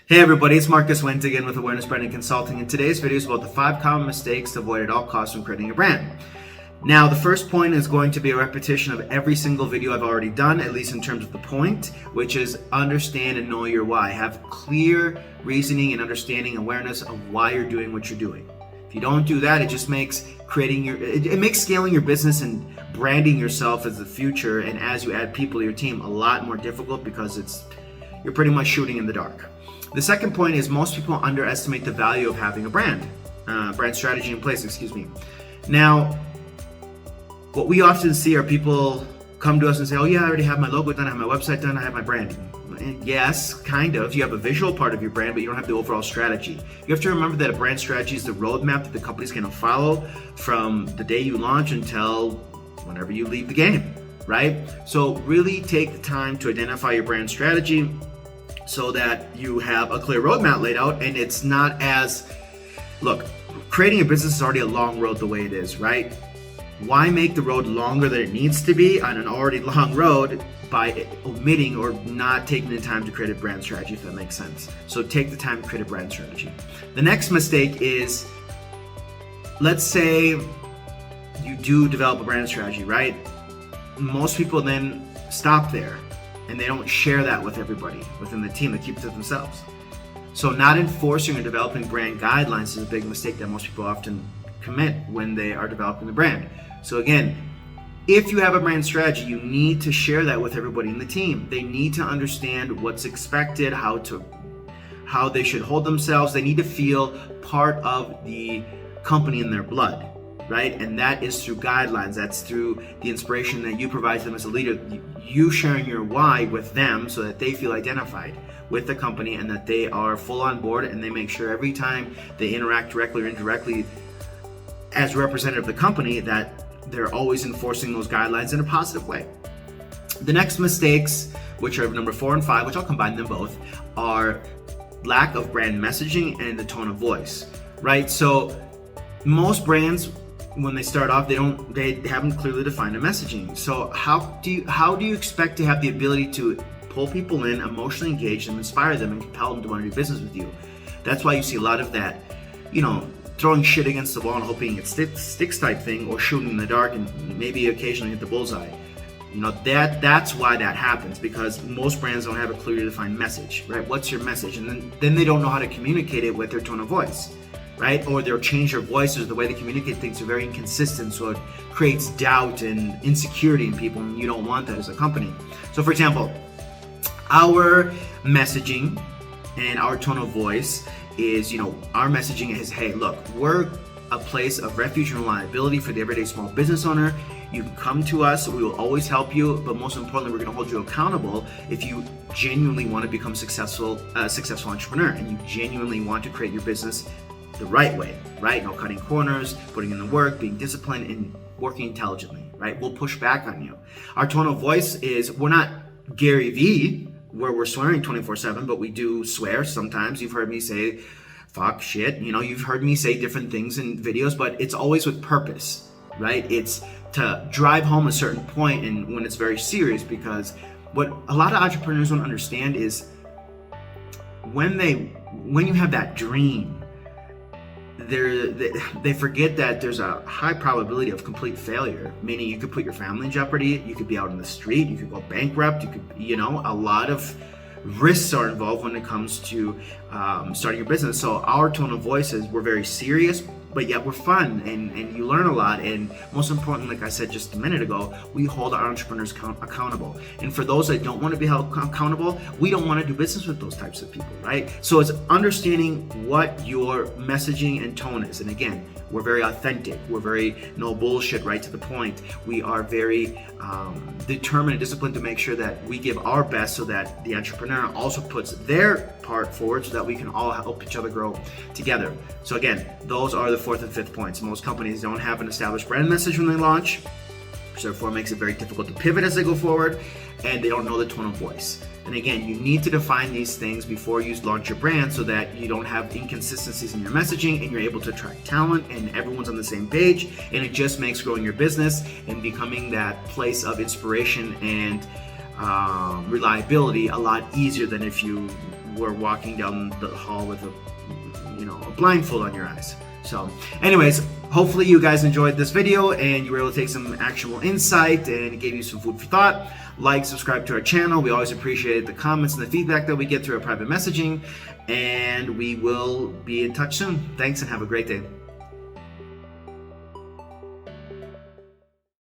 Hey everybody, it's Marcus Wendt again with Awareness Branding Consulting, and today's video is about the 5 common mistakes to avoid at all costs when creating a brand. Now, the first point is going to be a repetition of every single video I've already done, at least in terms of the point, which is understand and know your why. Have clear reasoning and understanding, awareness of why you're doing what you're doing. If you don't do that, it just makes it makes scaling your business and branding yourself as the future, and as you add people to your team, a lot more difficult because you're pretty much shooting in the dark. The second point is most people underestimate the value of having a brand strategy in place, Now, what we often see are people come to us and say, oh yeah, I already have my logo done, I have my website done, I have my branding. And yes, kind of. You have a visual part of your brand, but you don't have the overall strategy. You have to remember that a brand strategy is the roadmap that the company's going to follow from the day you launch until whenever you leave the game, right? So really take the time to identify your brand strategy so that you have a clear roadmap laid out, and it's not look, creating a business is already a long road the way it is, right? Why make the road longer than it needs to be on an already long road by omitting or not taking the time to create a brand strategy, if that makes sense? So take the time to create a brand strategy. The next mistake is, let's say you do develop a brand strategy, right? Most people then stop there and they don't share that with everybody within the team. They keep it to themselves. So not enforcing or developing brand guidelines is a big mistake that most people often commit when they are developing the brand. So again, if you have a brand strategy, you need to share that with everybody in the team. They need to understand what's expected, how they should hold themselves. They need to feel part of the company in their blood, right? And that is through guidelines. That's through the inspiration that you provide to them as a leader. You sharing your why with them so that they feel identified with the company and that they are full on board, and they make sure every time they interact directly or indirectly as a representative of the company that they're always enforcing those guidelines in a positive way. The next mistakes, which are number 4 and 5, which I'll combine them both, are lack of brand messaging and the tone of voice, right? So most brands, when they start off, they haven't clearly defined a messaging. So how do you expect to have the ability to pull people in, emotionally engage them, inspire them, and compel them to want to do business with you? That's why you see a lot of that, throwing shit against the wall and hoping it sticks type thing, or shooting in the dark and maybe occasionally hit the bullseye. That's why that happens, because most brands don't have a clearly defined message, right? What's your message? And then they don't know how to communicate it with their tone of voice, right? Or they'll change their voices. The way they communicate things are very inconsistent, so it creates doubt and insecurity in people, and you don't want that as a company. So for example, our messaging and our tone of voice is, our messaging is, hey, look, we're a place of refuge and reliability for the everyday small business owner. You can come to us, we will always help you, but most importantly, we're going to hold you accountable if you genuinely want to become a successful entrepreneur, and you genuinely want to create your business the right way, right? No cutting corners, putting in the work, being disciplined, and working intelligently, right? We'll push back on you. Our tone of voice is, we're not Gary Vee, where we're swearing 24/7, but we do swear sometimes. You've heard me say fuck, shit, you've heard me say different things in videos, but it's always with purpose, right? It's to drive home a certain point, and when it's very serious, because what a lot of entrepreneurs don't understand is when you have that dream, they forget that there's a high probability of complete failure, meaning you could put your family in jeopardy, you could be out on the street, you could go bankrupt, you could, a lot of risks are involved when it comes to starting your business. So our tone of voice is, we're very serious, but yet we're fun, and you learn a lot. And most importantly, like I said just a minute ago, we hold our entrepreneurs accountable. And for those that don't want to be held accountable, we don't want to do business with those types of people, right? So it's understanding what your messaging and tone is. And again, we're very authentic. We're very no bullshit, right to the point. We are very determined and disciplined to make sure that we give our best, so that the entrepreneur also puts their part forward, so that we can all help each other grow together. So again, those are the 4th and 5th points. Most companies don't have an established brand message when they launch, so therefore it makes it very difficult to pivot as they go forward, and they don't know the tone of voice. And again, you need to define these things before you launch your brand, so that you don't have inconsistencies in your messaging, and you're able to attract talent, and everyone's on the same page, and it just makes growing your business and becoming that place of inspiration and reliability a lot easier than if you were walking down the hall with a blindfold on your eyes. So anyways, hopefully you guys enjoyed this video and you were able to take some actionable insight and it gave you some food for thought. Like, subscribe to our channel. We always appreciate the comments and the feedback that we get through our private messaging, and we will be in touch soon. Thanks and have a great day.